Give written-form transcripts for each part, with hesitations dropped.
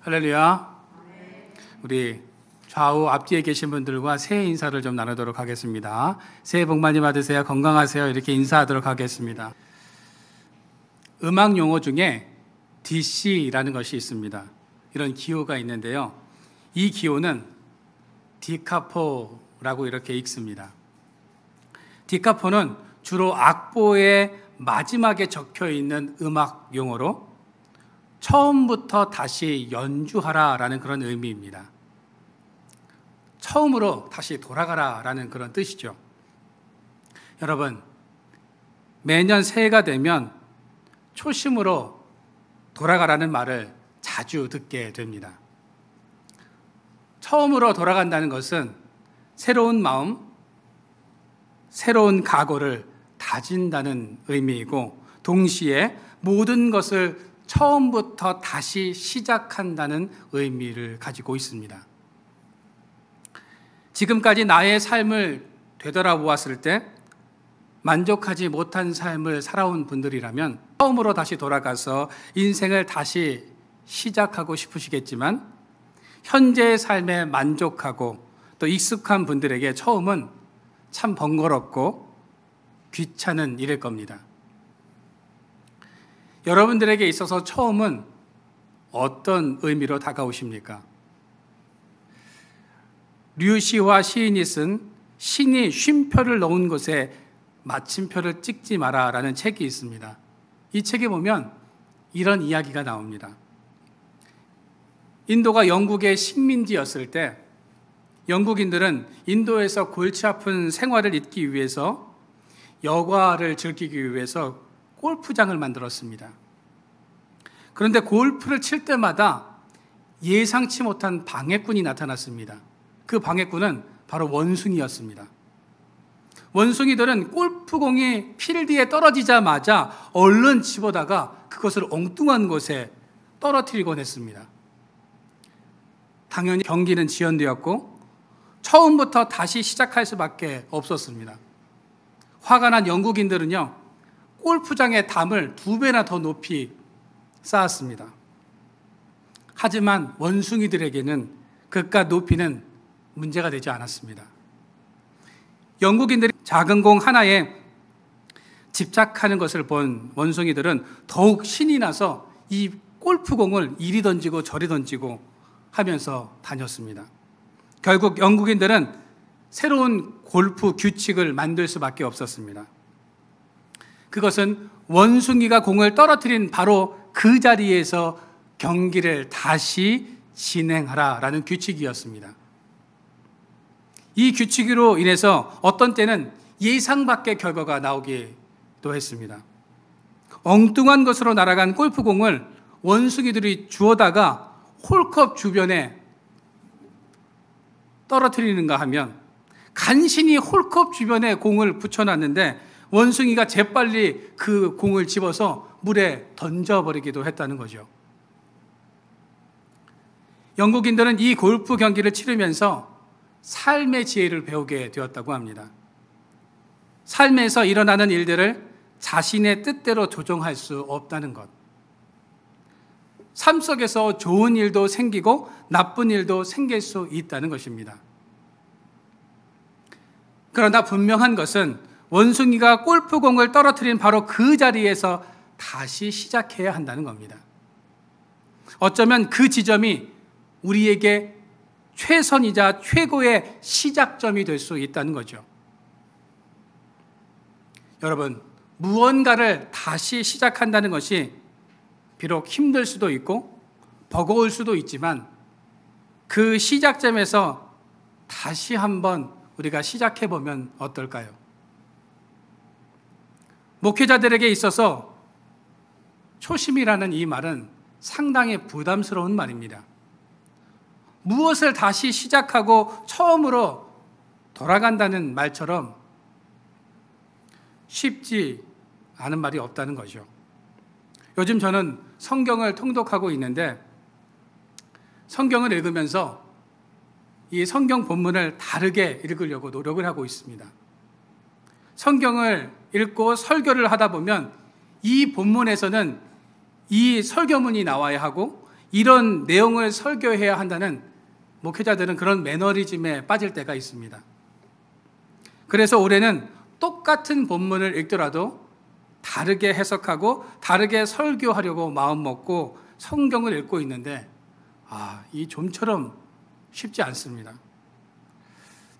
할렐루야. 우리 좌우 앞뒤에 계신 분들과 새해 인사를 좀 나누도록 하겠습니다. 새해 복 많이 받으세요. 건강하세요. 이렇게 인사하도록 하겠습니다. 음악 용어 중에 DC라는 것이 있습니다. 이런 기호가 있는데요. 이 기호는 디카포라고 이렇게 읽습니다. 디카포는 주로 악보의 마지막에 적혀 있는 음악 용어로 처음부터 다시 연주하라라는 그런 의미입니다. 처음으로 다시 돌아가라라는 그런 뜻이죠. 여러분, 매년 새해가 되면 초심으로 돌아가라는 말을 자주 듣게 됩니다. 처음으로 돌아간다는 것은 새로운 마음, 새로운 각오를 다진다는 의미이고, 동시에 모든 것을 처음부터 다시 시작한다는 의미를 가지고 있습니다. 지금까지 나의 삶을 되돌아보았을 때 만족하지 못한 삶을 살아온 분들이라면 처음으로 다시 돌아가서 인생을 다시 시작하고 싶으시겠지만, 현재의 삶에 만족하고 또 익숙한 분들에게 처음은 참 번거롭고 귀찮은 일일 겁니다. 여러분들에게 있어서 처음은 어떤 의미로 다가오십니까? 류시화 시인이 쓴 신이 쉼표를 넣은 곳에 마침표를 찍지 마라라는 책이 있습니다. 이 책에 보면 이런 이야기가 나옵니다. 인도가 영국의 식민지였을 때 영국인들은 인도에서 골치 아픈 생활을 잇기 위해서 여가를 즐기기 위해서 골프장을 만들었습니다. 그런데 골프를 칠 때마다 예상치 못한 방해꾼이 나타났습니다. 그 방해꾼은 바로 원숭이였습니다. 원숭이들은 골프공이 필드에 떨어지자마자 얼른 집어다가 그것을 엉뚱한 곳에 떨어뜨리곤 했습니다. 당연히 경기는 지연되었고 처음부터 다시 시작할 수밖에 없었습니다. 화가 난 영국인들은요, 골프장의 담을 2배나 더 높이 쌓았습니다. 하지만 원숭이들에게는 그깟 높이는 문제가 되지 않았습니다. 영국인들이 작은 공 하나에 집착하는 것을 본 원숭이들은 더욱 신이 나서 이 골프공을 이리 던지고 저리 던지고 하면서 다녔습니다. 결국 영국인들은 새로운 골프 규칙을 만들 수밖에 없었습니다. 그것은 원숭이가 공을 떨어뜨린 바로 그 자리에서 경기를 다시 진행하라라는 규칙이었습니다. 이 규칙으로 인해서 어떤 때는 예상 밖의 결과가 나오기도 했습니다. 엉뚱한 것으로 날아간 골프공을 원숭이들이 주워다가 홀컵 주변에 떨어뜨리는가 하면 간신히 홀컵 주변에 공을 붙여놨는데 원숭이가 재빨리 그 공을 집어서 물에 던져버리기도 했다는 거죠. 영국인들은 이 골프 경기를 치르면서 삶의 지혜를 배우게 되었다고 합니다. 삶에서 일어나는 일들을 자신의 뜻대로 조종할 수 없다는 것. 삶 속에서 좋은 일도 생기고 나쁜 일도 생길 수 있다는 것입니다. 그러나 분명한 것은 원숭이가 골프공을 떨어뜨린 바로 그 자리에서 다시 시작해야 한다는 겁니다. 어쩌면 그 지점이 우리에게 최선이자 최고의 시작점이 될 수 있다는 거죠. 여러분, 무언가를 다시 시작한다는 것이 비록 힘들 수도 있고 버거울 수도 있지만 그 시작점에서 다시 한번 우리가 시작해보면 어떨까요? 목회자들에게 있어서 초심이라는 이 말은 상당히 부담스러운 말입니다. 무엇을 다시 시작하고 처음으로 돌아간다는 말처럼 쉽지 않은 말이 없다는 거죠. 요즘 저는 성경을 통독하고 있는데 성경을 읽으면서 이 성경 본문을 다르게 읽으려고 노력을 하고 있습니다. 성경을 읽고 설교를 하다 보면 이 본문에서는 이 설교문이 나와야 하고 이런 내용을 설교해야 한다는 목회자들은 그런 매너리즘에 빠질 때가 있습니다. 그래서 올해는 똑같은 본문을 읽더라도 다르게 해석하고 다르게 설교하려고 마음먹고 성경을 읽고 있는데 이 좀처럼 쉽지 않습니다.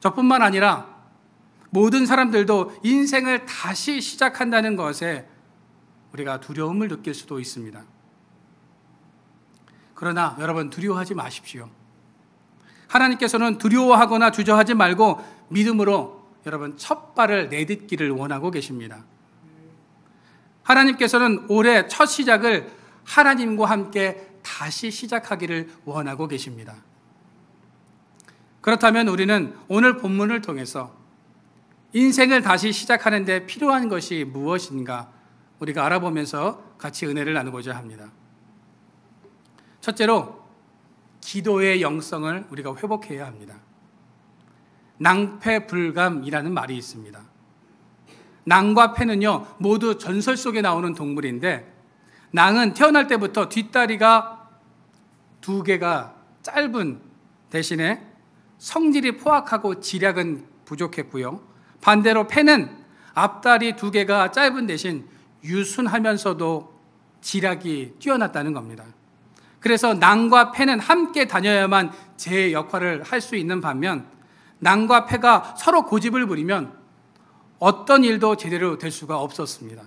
저뿐만 아니라 모든 사람들도 인생을 다시 시작한다는 것에 우리가 두려움을 느낄 수도 있습니다. 그러나 여러분, 두려워하지 마십시오. 하나님께서는 두려워하거나 주저하지 말고 믿음으로 여러분 첫 발을 내딛기를 원하고 계십니다. 하나님께서는 올해 첫 시작을 하나님과 함께 다시 시작하기를 원하고 계십니다. 그렇다면 우리는 오늘 본문을 통해서 인생을 다시 시작하는 데 필요한 것이 무엇인가 우리가 알아보면서 같이 은혜를 나누고자 합니다. 첫째로 기도의 영성을 우리가 회복해야 합니다. 낭패불감이라는 말이 있습니다. 낭과 패는요 모두 전설 속에 나오는 동물인데, 낭은 태어날 때부터 뒷다리가 2개가 짧은 대신에 성질이 포악하고 지략은 부족했고요, 반대로 패는 앞다리 2개가 짧은 대신 유순하면서도 지략이 뛰어났다는 겁니다. 그래서 낭과 패는 함께 다녀야만 제 역할을 할 수 있는 반면, 낭과 패가 서로 고집을 부리면 어떤 일도 제대로 될 수가 없었습니다.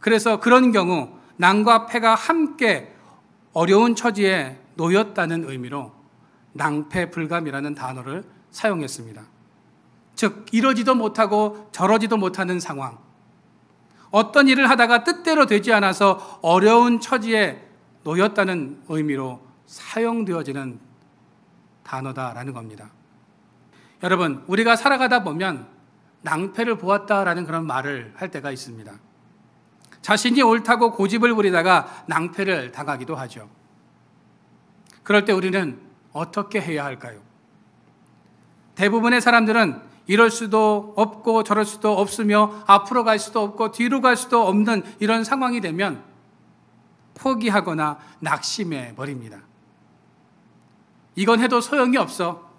그래서 그런 경우 낭과 패가 함께 어려운 처지에 놓였다는 의미로 낭패불감이라는 단어를 사용했습니다. 즉, 이러지도 못하고 저러지도 못하는 상황, 어떤 일을 하다가 뜻대로 되지 않아서 어려운 처지에 놓였다는 의미로 사용되어지는 단어다라는 겁니다. 여러분, 우리가 살아가다 보면 낭패를 보았다라는 그런 말을 할 때가 있습니다. 자신이 옳다고 고집을 부리다가 낭패를 당하기도 하죠. 그럴 때 우리는 어떻게 해야 할까요? 대부분의 사람들은 이럴 수도 없고 저럴 수도 없으며 앞으로 갈 수도 없고 뒤로 갈 수도 없는 이런 상황이 되면 포기하거나 낙심해 버립니다. 이건 해도 소용이 없어.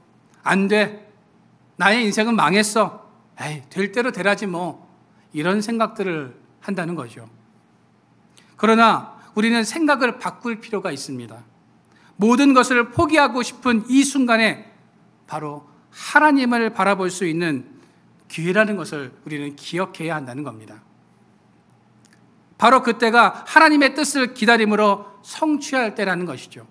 안 돼. 나의 인생은 망했어. 에이, 될 대로 되라지 뭐. 이런 생각들을 한다는 거죠. 그러나 우리는 생각을 바꿀 필요가 있습니다. 모든 것을 포기하고 싶은 이 순간에 바로 하나님을 바라볼 수 있는 기회라는 것을 우리는 기억해야 한다는 겁니다. 바로 그때가 하나님의 뜻을 기다림으로 성취할 때라는 것이죠.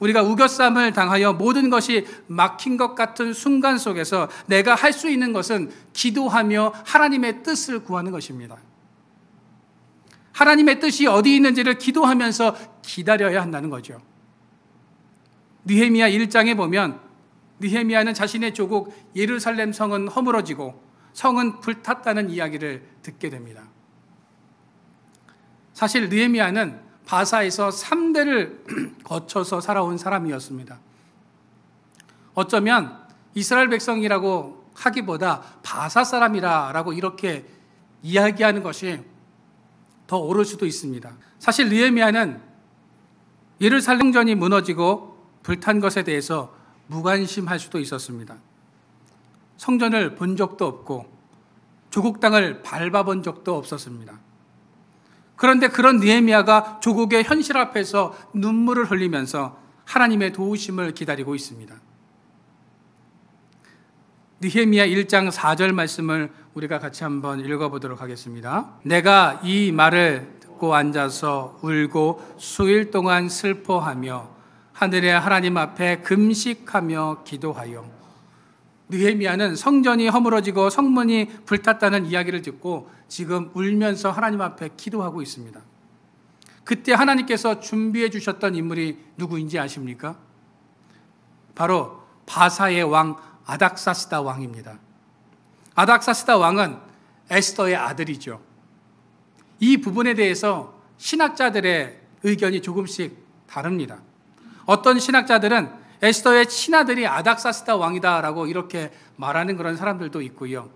우리가 우겨쌈을 당하여 모든 것이 막힌 것 같은 순간 속에서 내가 할 수 있는 것은 기도하며 하나님의 뜻을 구하는 것입니다. 하나님의 뜻이 어디 있는지를 기도하면서 기다려야 한다는 거죠. 느헤미야 1장에 보면 느헤미야는 자신의 조국 예루살렘 성은 허물어지고 성은 불탔다는 이야기를 듣게 됩니다. 사실 느헤미야는 바사에서 3대를 거쳐서 살아온 사람이었습니다. 어쩌면 이스라엘 백성이라고 하기보다 바사 사람이라고 이렇게 이야기하는 것이 더 옳을 수도 있습니다. 사실 느헤미야는 예루살렘 성전이 무너지고 불탄 것에 대해서 무관심할 수도 있었습니다. 성전을 본 적도 없고 조국 땅을 밟아본 적도 없었습니다. 그런데 그런 느헤미야가 조국의 현실 앞에서 눈물을 흘리면서 하나님의 도우심을 기다리고 있습니다. 느헤미야 1장 4절 말씀을 우리가 같이 한번 읽어보도록 하겠습니다. 내가 이 말을 듣고 앉아서 울고 수일 동안 슬퍼하며 하늘의 하나님 앞에 금식하며 기도하여. 느헤미야는 성전이 허물어지고 성문이 불탔다는 이야기를 듣고 지금 울면서 하나님 앞에 기도하고 있습니다. 그때 하나님께서 준비해 주셨던 인물이 누구인지 아십니까? 바로 바사의 왕 아닥사스다 왕입니다. 아닥사스다 왕은 에스더의 아들이죠. 이 부분에 대해서 신학자들의 의견이 조금씩 다릅니다. 어떤 신학자들은 에스더의 친아들이 아닥사스다 왕이다라고 이렇게 말하는 그런 사람들도 있고요.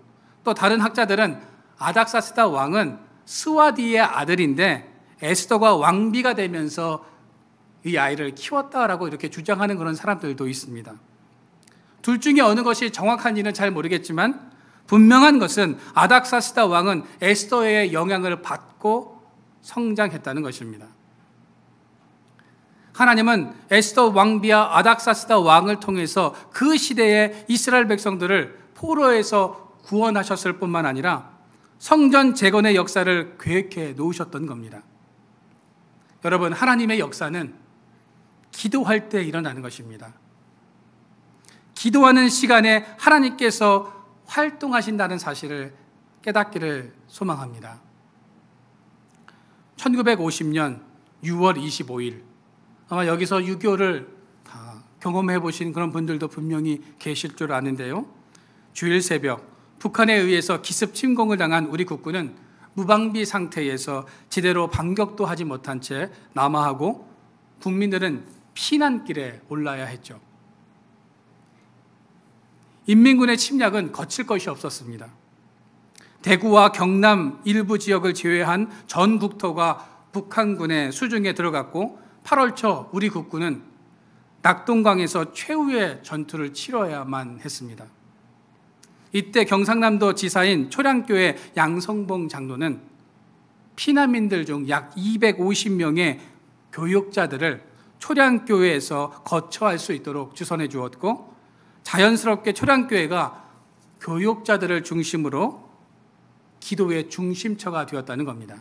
또 다른 학자들은 아닥사스다 왕은 스와디의 아들인데 에스더가 왕비가 되면서 이 아이를 키웠다라고 이렇게 주장하는 그런 사람들도 있습니다. 둘 중에 어느 것이 정확한지는 잘 모르겠지만 분명한 것은 아닥사스다 왕은 에스더의 영향을 받고 성장했다는 것입니다. 하나님은 에스더 왕비와 아닥사스다 왕을 통해서 그 시대의 이스라엘 백성들을 포로에서 구원하셨을 뿐만 아니라 성전 재건의 역사를 계획해 놓으셨던 겁니다. 여러분, 하나님의 역사는 기도할 때 일어나는 것입니다. 기도하는 시간에 하나님께서 활동하신다는 사실을 깨닫기를 소망합니다. 1950년 6월 25일, 아마 여기서 6.25를 다 경험해 보신 그런 분들도 분명히 계실 줄 아는데요. 주일 새벽 북한에 의해서 기습 침공을 당한 우리 국군은 무방비 상태에서 제대로 반격도 하지 못한 채 남하하고 국민들은 피난길에 올라야 했죠. 인민군의 침략은 거칠 것이 없었습니다. 대구와 경남 일부 지역을 제외한 전 국토가 북한군의 수중에 들어갔고 8월 초 우리 국군은 낙동강에서 최후의 전투를 치러야만 했습니다. 이때 경상남도 지사인 초량교회 양성봉 장로는 피난민들 중 약 250명의 교육자들을 초량교회에서 거처할 수 있도록 주선해 주었고, 자연스럽게 초량교회가 교육자들을 중심으로 기도의 중심처가 되었다는 겁니다.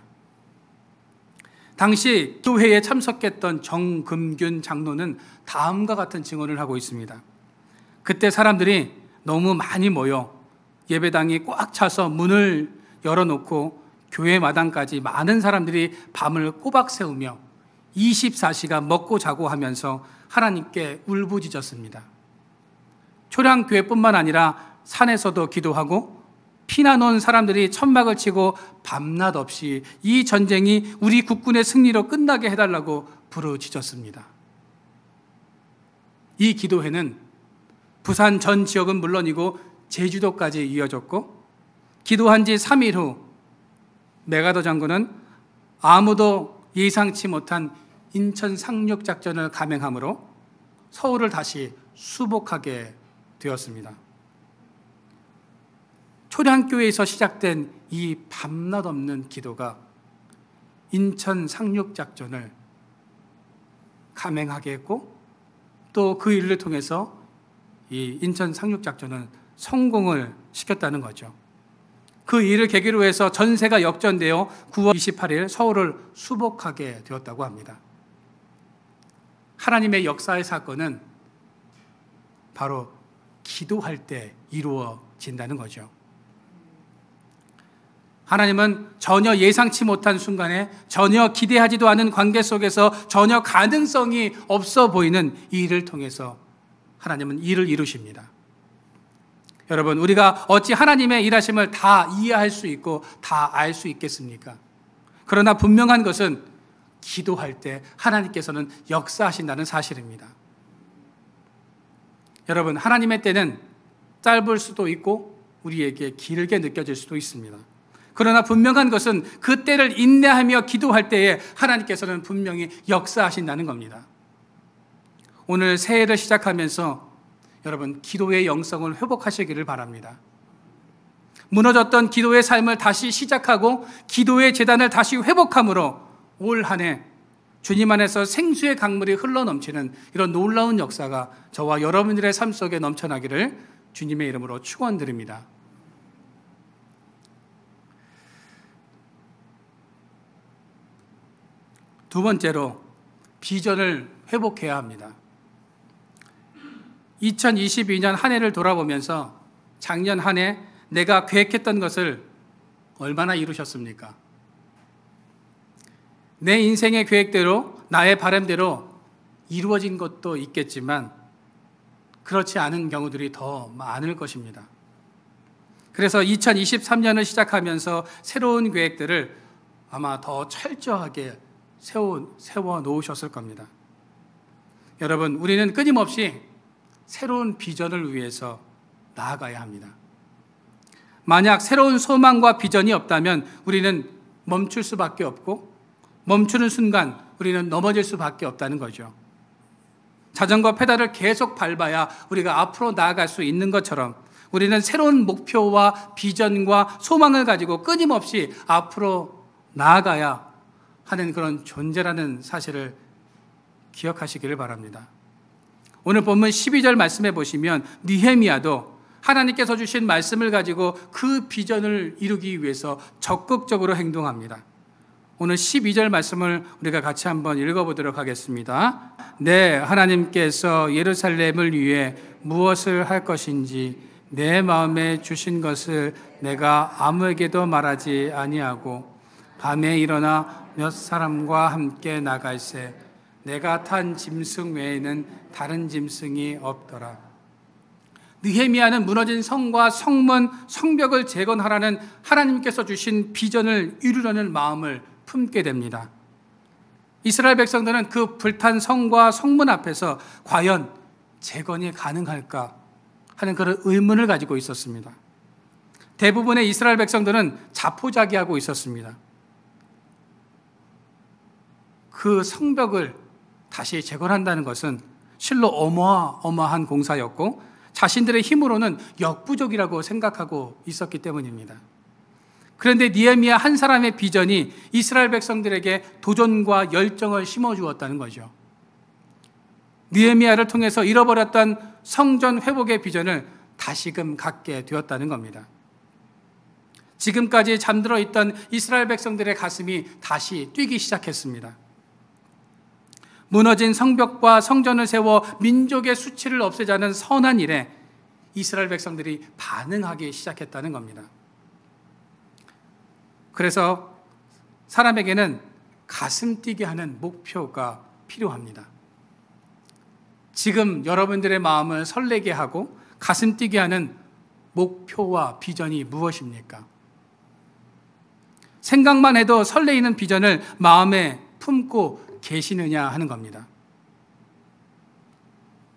당시 교회에 참석했던 정금균 장로는 다음과 같은 증언을 하고 있습니다. 그때 사람들이 너무 많이 모여 예배당이 꽉 차서 문을 열어놓고 교회 마당까지 많은 사람들이 밤을 꼬박 세우며 24시간 먹고 자고 하면서 하나님께 울부짖었습니다. 초량교회뿐만 아니라 산에서도 기도하고 피난 온 사람들이 천막을 치고 밤낮 없이 이 전쟁이 우리 국군의 승리로 끝나게 해달라고 부르짖었습니다. 이 기도회는 부산 전 지역은 물론이고 제주도까지 이어졌고, 기도한 지 3일 후 메가더 장군은 아무도 예상치 못한 인천 상륙 작전을 감행함으로 서울을 다시 수복하게 되었습니다. 초량교회에서 시작된 이 밤낮 없는 기도가 인천 상륙 작전을 감행하게 했고, 또 그 일을 통해서 이 인천 상륙 작전은 성공을 시켰다는 거죠. 그 일을 계기로 해서 전세가 역전되어 9월 28일 서울을 수복하게 되었다고 합니다. 하나님의 역사의 사건은 바로 기도할 때 이루어진다는 거죠. 하나님은 전혀 예상치 못한 순간에 전혀 기대하지도 않은 관계 속에서 전혀 가능성이 없어 보이는 이 일을 통해서 하나님은 일을 이루십니다. 여러분, 우리가 어찌 하나님의 일하심을 다 이해할 수 있고 다 알 수 있겠습니까? 그러나 분명한 것은 기도할 때 하나님께서는 역사하신다는 사실입니다. 여러분, 하나님의 때는 짧을 수도 있고 우리에게 길게 느껴질 수도 있습니다. 그러나 분명한 것은 그 때를 인내하며 기도할 때에 하나님께서는 분명히 역사하신다는 겁니다. 오늘 새해를 시작하면서 여러분, 기도의 영성을 회복하시기를 바랍니다. 무너졌던 기도의 삶을 다시 시작하고 기도의 재단을 다시 회복함으로 올 한 해 주님 안에서 생수의 강물이 흘러넘치는 이런 놀라운 역사가 저와 여러분들의 삶 속에 넘쳐나기를 주님의 이름으로 축원드립니다. 두 번째로 비전을 회복해야 합니다. 2022년 한 해를 돌아보면서 작년 한 해 내가 계획했던 것을 얼마나 이루셨습니까? 내 인생의 계획대로, 나의 바람대로 이루어진 것도 있겠지만 그렇지 않은 경우들이 더 많을 것입니다. 그래서 2023년을 시작하면서 새로운 계획들을 아마 더 철저하게 세워 놓으셨을 겁니다. 여러분, 우리는 끊임없이 새로운 비전을 위해서 나아가야 합니다. 만약 새로운 소망과 비전이 없다면 우리는 멈출 수밖에 없고, 멈추는 순간 우리는 넘어질 수밖에 없다는 거죠. 자전거 페달을 계속 밟아야 우리가 앞으로 나아갈 수 있는 것처럼 우리는 새로운 목표와 비전과 소망을 가지고 끊임없이 앞으로 나아가야 하는 그런 존재라는 사실을 기억하시기를 바랍니다. 오늘 본문 12절 말씀해 보시면 느헤미야도 하나님께서 주신 말씀을 가지고 그 비전을 이루기 위해서 적극적으로 행동합니다. 오늘 12절 말씀을 우리가 같이 한번 읽어보도록 하겠습니다. 네, 하나님께서 예루살렘을 위해 무엇을 할 것인지 내 마음에 주신 것을 내가 아무에게도 말하지 아니하고 밤에 일어나 몇 사람과 함께 나갈새 내가 탄 짐승 외에는 다른 짐승이 없더라. 느헤미야는 무너진 성과 성문, 성벽을 재건하라는 하나님께서 주신 비전을 이루려는 마음을 품게 됩니다. 이스라엘 백성들은 그 불탄 성과 성문 앞에서 과연 재건이 가능할까 하는 그런 의문을 가지고 있었습니다. 대부분의 이스라엘 백성들은 자포자기하고 있었습니다. 그 성벽을 다시 재건한다는 것은 실로 어마어마한 공사였고 자신들의 힘으로는 역부족이라고 생각하고 있었기 때문입니다. 그런데 느헤미야 한 사람의 비전이 이스라엘 백성들에게 도전과 열정을 심어주었다는 거죠. 느헤미야를 통해서 잃어버렸던 성전 회복의 비전을 다시금 갖게 되었다는 겁니다. 지금까지 잠들어 있던 이스라엘 백성들의 가슴이 다시 뛰기 시작했습니다. 무너진 성벽과 성전을 세워 민족의 수치를 없애자는 선한 일에 이스라엘 백성들이 반응하기 시작했다는 겁니다. 그래서 사람에게는 가슴 뛰게 하는 목표가 필요합니다. 지금 여러분들의 마음을 설레게 하고 가슴 뛰게 하는 목표와 비전이 무엇입니까? 생각만 해도 설레이는 비전을 마음에 품고 계시느냐 하는 겁니다.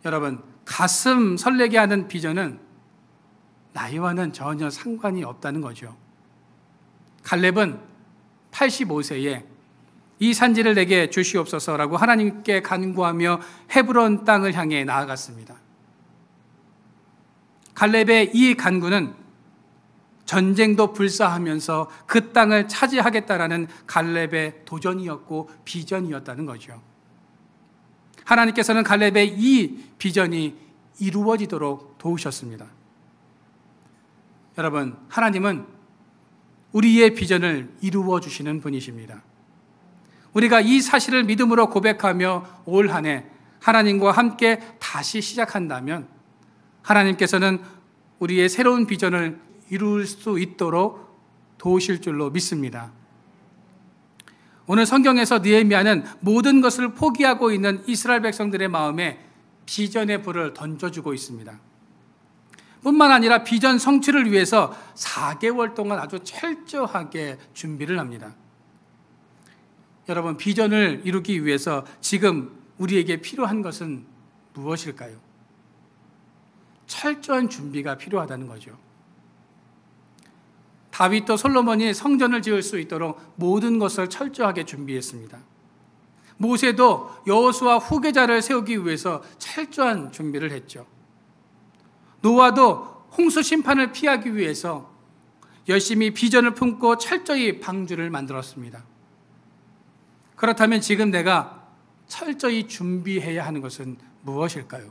여러분, 가슴 설레게 하는 비전은 나이와는 전혀 상관이 없다는 거죠. 갈렙은 85세에 이 산지를 내게 주시옵소서라고 하나님께 간구하며 헤브론 땅을 향해 나아갔습니다. 갈렙의 이 간구는 전쟁도 불사하면서 그 땅을 차지하겠다라는 갈렙의 도전이었고 비전이었다는 거죠. 하나님께서는 갈렙의 이 비전이 이루어지도록 도우셨습니다. 여러분, 하나님은 우리의 비전을 이루어 주시는 분이십니다. 우리가 이 사실을 믿음으로 고백하며 올 한 해 하나님과 함께 다시 시작한다면 하나님께서는 우리의 새로운 비전을 이룰 수 있도록 도우실 줄로 믿습니다. 오늘 성경에서 느헤미야는 모든 것을 포기하고 있는 이스라엘 백성들의 마음에 비전의 불을 던져주고 있습니다. 뿐만 아니라 비전 성취를 위해서 4개월 동안 아주 철저하게 준비를 합니다. 여러분, 비전을 이루기 위해서 지금 우리에게 필요한 것은 무엇일까요? 철저한 준비가 필요하다는 거죠. 다윗도 솔로몬이 성전을 지을 수 있도록 모든 것을 철저하게 준비했습니다. 모세도 여호수아 후계자를 세우기 위해서 철저한 준비를 했죠. 노아도 홍수 심판을 피하기 위해서 열심히 비전을 품고 철저히 방주를 만들었습니다. 그렇다면 지금 내가 철저히 준비해야 하는 것은 무엇일까요?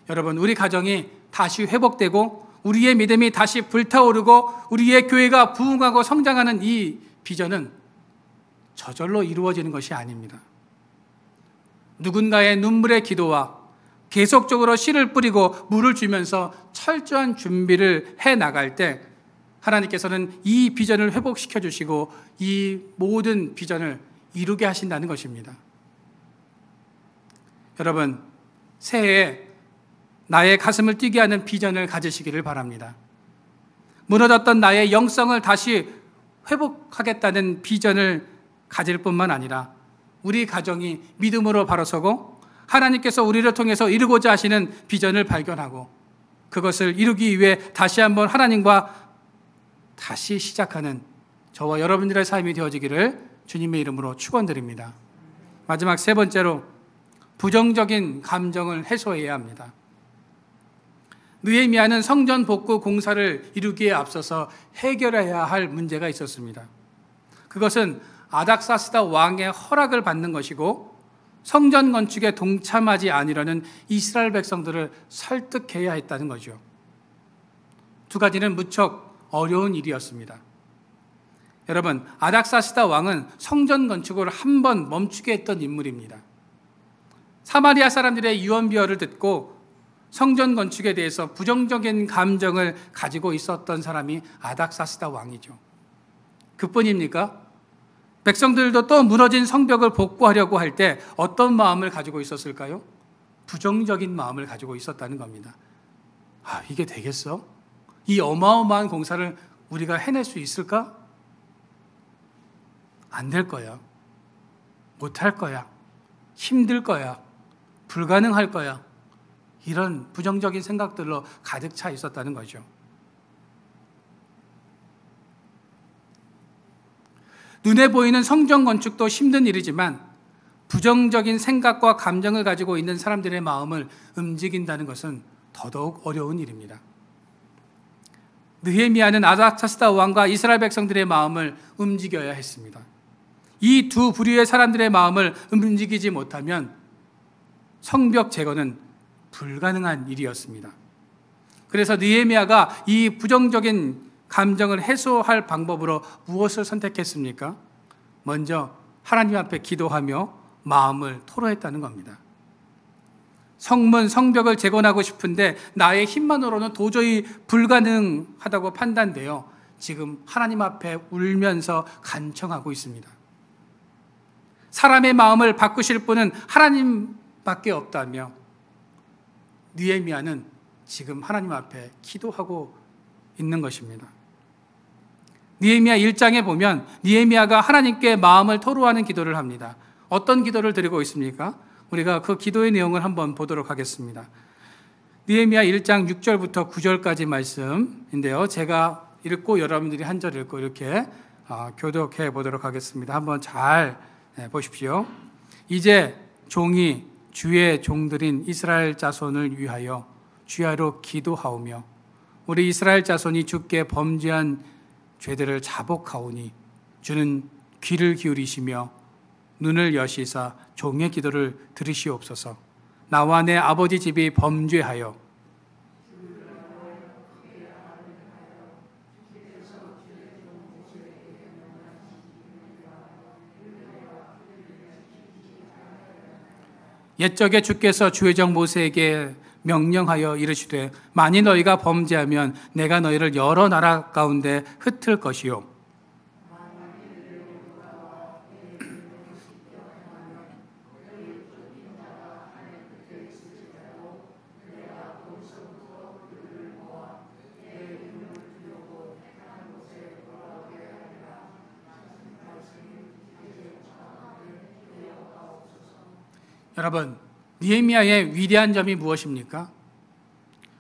여러분, 우리 가정이 다시 회복되고 우리의 믿음이 다시 불타오르고 우리의 교회가 부흥하고 성장하는 이 비전은 저절로 이루어지는 것이 아닙니다. 누군가의 눈물의 기도와 계속적으로 씨를 뿌리고 물을 주면서 철저한 준비를 해 나갈 때 하나님께서는 이 비전을 회복시켜 주시고 이 모든 비전을 이루게 하신다는 것입니다. 여러분, 새해에 나의 가슴을 뛰게 하는 비전을 가지시기를 바랍니다. 무너졌던 나의 영성을 다시 회복하겠다는 비전을 가질 뿐만 아니라 우리 가정이 믿음으로 바로 서고 하나님께서 우리를 통해서 이루고자 하시는 비전을 발견하고 그것을 이루기 위해 다시 한번 하나님과 다시 시작하는 저와 여러분들의 삶이 되어지기를 주님의 이름으로 축원드립니다. 마지막 세 번째로 부정적인 감정을 해소해야 합니다. 느헤미야는 성전 복구 공사를 이루기에 앞서서 해결해야 할 문제가 있었습니다. 그것은 아닥사스다 왕의 허락을 받는 것이고 성전 건축에 동참하지 않으려는 이스라엘 백성들을 설득해야 했다는 거죠. 두 가지는 무척 어려운 일이었습니다. 여러분, 아닥사스다 왕은 성전 건축을 한 번 멈추게 했던 인물입니다. 사마리아 사람들의 유언비어를 듣고 성전 건축에 대해서 부정적인 감정을 가지고 있었던 사람이 아닥사스다 왕이죠. 그뿐입니까? 백성들도 또 무너진 성벽을 복구하려고 할 때 어떤 마음을 가지고 있었을까요? 부정적인 마음을 가지고 있었다는 겁니다. 아, 이게 되겠어? 이 어마어마한 공사를 우리가 해낼 수 있을까? 안 될 거야. 못할 거야. 힘들 거야. 불가능할 거야. 이런 부정적인 생각들로 가득 차 있었다는 거죠. 눈에 보이는 성전 건축도 힘든 일이지만 부정적인 생각과 감정을 가지고 있는 사람들의 마음을 움직인다는 것은 더더욱 어려운 일입니다. 느헤미야는 아닥사스다 왕과 이스라엘 백성들의 마음을 움직여야 했습니다. 이 두 부류의 사람들의 마음을 움직이지 못하면 성벽 제거는 불가능한 일이었습니다. 그래서 느헤미야가 이 부정적인 감정을 해소할 방법으로 무엇을 선택했습니까? 먼저 하나님 앞에 기도하며 마음을 토로했다는 겁니다. 성문, 성벽을 재건하고 싶은데 나의 힘만으로는 도저히 불가능하다고 판단되어 지금 하나님 앞에 울면서 간청하고 있습니다. 사람의 마음을 바꾸실 분은 하나님밖에 없다며 느헤미야는 지금 하나님 앞에 기도하고 있는 것입니다. 느헤미야 1장에 보면 느헤미야가 하나님께 마음을 토로하는 기도를 합니다. 어떤 기도를 드리고 있습니까? 우리가 그 기도의 내용을 한번 보도록 하겠습니다. 느헤미야 1장 6절부터 9절까지 말씀인데요. 제가 읽고 여러분들이 한 절 읽고 이렇게 교독해 보도록 하겠습니다. 한번 잘 보십시오. 이제 종이 주의 종들인 이스라엘 자손을 위하여 주야로 기도하오며 우리 이스라엘 자손이 주께 범죄한 죄들을 자복하오니 주는 귀를 기울이시며 눈을 여시사 종의 기도를 들으시옵소서. 나와 내 아버지 집이 범죄하여 옛적에 주께서 주의 종 모세에게 명령하여 이르시되 만일 너희가 범죄하면 내가 너희를 여러 나라 가운데 흩을 것이요 여러분, 느헤미야의 위대한 점이 무엇입니까?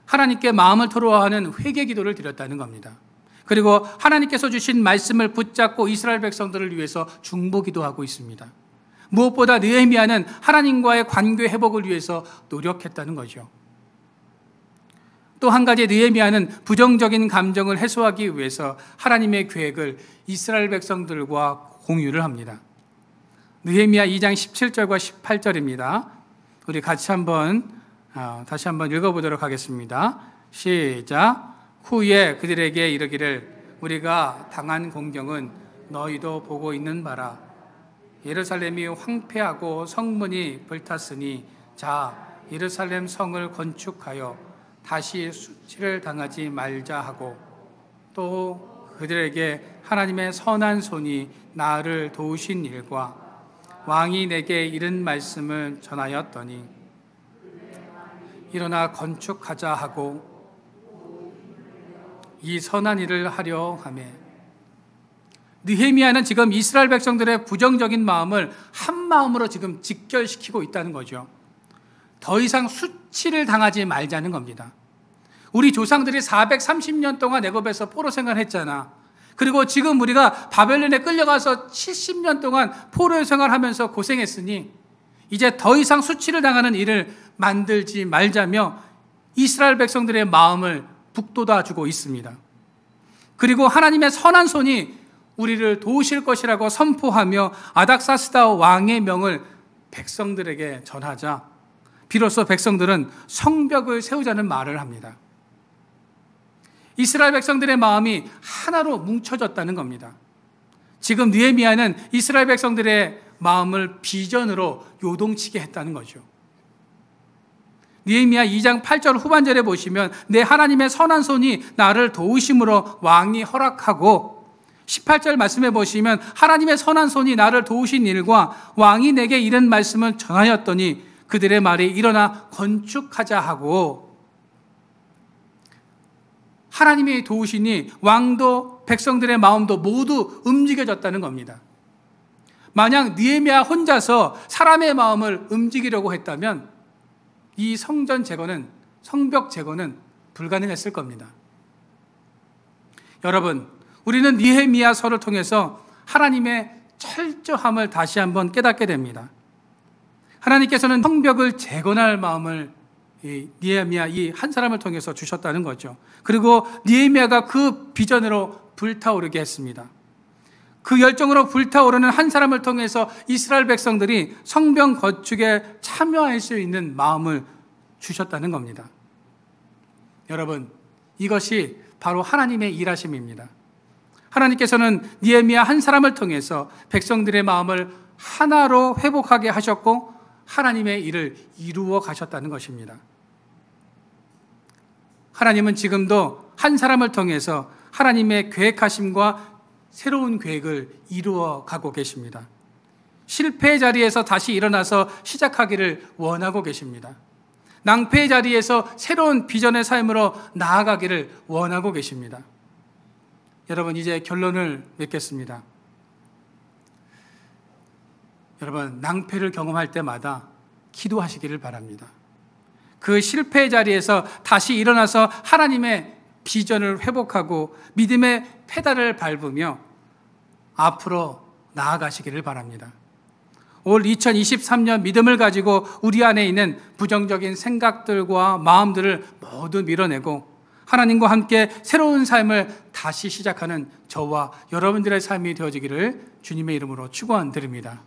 하나님께 마음을 토로하는 회개 기도를 드렸다는 겁니다. 그리고 하나님께서 주신 말씀을 붙잡고 이스라엘 백성들을 위해서 중보 기도하고 있습니다. 무엇보다 느헤미야는 하나님과의 관계 회복을 위해서 노력했다는 거죠. 또 한 가지 느헤미야는 부정적인 감정을 해소하기 위해서 하나님의 계획을 이스라엘 백성들과 공유를 합니다. 느헤미야 2장 17절과 18절입니다. 우리 같이 다시 한번 읽어보도록 하겠습니다. 시작. 후에 그들에게 이르기를 우리가 당한 공경은 너희도 보고 있는 바라. 예루살렘이 황폐하고 성문이 불탔으니 자 예루살렘 성을 건축하여 다시 수치를 당하지 말자 하고 또 그들에게 하나님의 선한 손이 나를 도우신 일과 왕이 내게 이른 말씀을 전하였더니 일어나 건축하자 하고 이 선한 일을 하려 하매 느헤미야는 지금 이스라엘 백성들의 부정적인 마음을 한 마음으로 지금 직결시키고 있다는 거죠. 더 이상 수치를 당하지 말자는 겁니다. 우리 조상들이 430년 동안 애굽에서 포로 생활했잖아. 그리고 지금 우리가 바벨론에 끌려가서 70년 동안 포로 생활하면서 고생했으니 이제 더 이상 수치를 당하는 일을 만들지 말자며 이스라엘 백성들의 마음을 북돋아주고 있습니다. 그리고 하나님의 선한 손이 우리를 도우실 것이라고 선포하며 아닥사스다 왕의 명을 백성들에게 전하자 비로소 백성들은 성벽을 세우자는 말을 합니다. 이스라엘 백성들의 마음이 하나로 뭉쳐졌다는 겁니다. 지금 느헤미야는 이스라엘 백성들의 마음을 비전으로 요동치게 했다는 거죠. 느헤미야 2장 8절 후반절에 보시면 내 하나님의 선한 손이 나를 도우심으로 왕이 허락하고 18절 말씀에 보시면 하나님의 선한 손이 나를 도우신 일과 왕이 내게 이런 말씀을 전하였더니 그들의 말이 일어나 건축하자 하고 하나님이 도우시니 왕도 백성들의 마음도 모두 움직여졌다는 겁니다. 만약 느헤미야 혼자서 사람의 마음을 움직이려고 했다면 이 성전 제거는, 성벽 제거는 불가능했을 겁니다. 여러분, 우리는 느헤미야서를 통해서 하나님의 철저함을 다시 한번 깨닫게 됩니다. 하나님께서는 성벽을 재건할 마음을 느헤미야 이 한 사람을 통해서 주셨다는 거죠. 그리고 느헤미야가 그 비전으로 불타오르게 했습니다. 그 열정으로 불타오르는 한 사람을 통해서 이스라엘 백성들이 성벽 건축에 참여할 수 있는 마음을 주셨다는 겁니다. 여러분, 이것이 바로 하나님의 일하심입니다. 하나님께서는 느헤미야 한 사람을 통해서 백성들의 마음을 하나로 회복하게 하셨고 하나님의 일을 이루어 가셨다는 것입니다. 하나님은 지금도 한 사람을 통해서 하나님의 계획하심과 새로운 계획을 이루어 가고 계십니다. 실패의 자리에서 다시 일어나서 시작하기를 원하고 계십니다. 낭패의 자리에서 새로운 비전의 삶으로 나아가기를 원하고 계십니다. 여러분, 이제 결론을 맺겠습니다. 여러분, 낭패를 경험할 때마다 기도하시기를 바랍니다. 그 실패의 자리에서 다시 일어나서 하나님의 비전을 회복하고 믿음의 페달을 밟으며 앞으로 나아가시기를 바랍니다. 올 2023년 믿음을 가지고 우리 안에 있는 부정적인 생각들과 마음들을 모두 밀어내고 하나님과 함께 새로운 삶을 다시 시작하는 저와 여러분들의 삶이 되어지기를 주님의 이름으로 축원드립니다.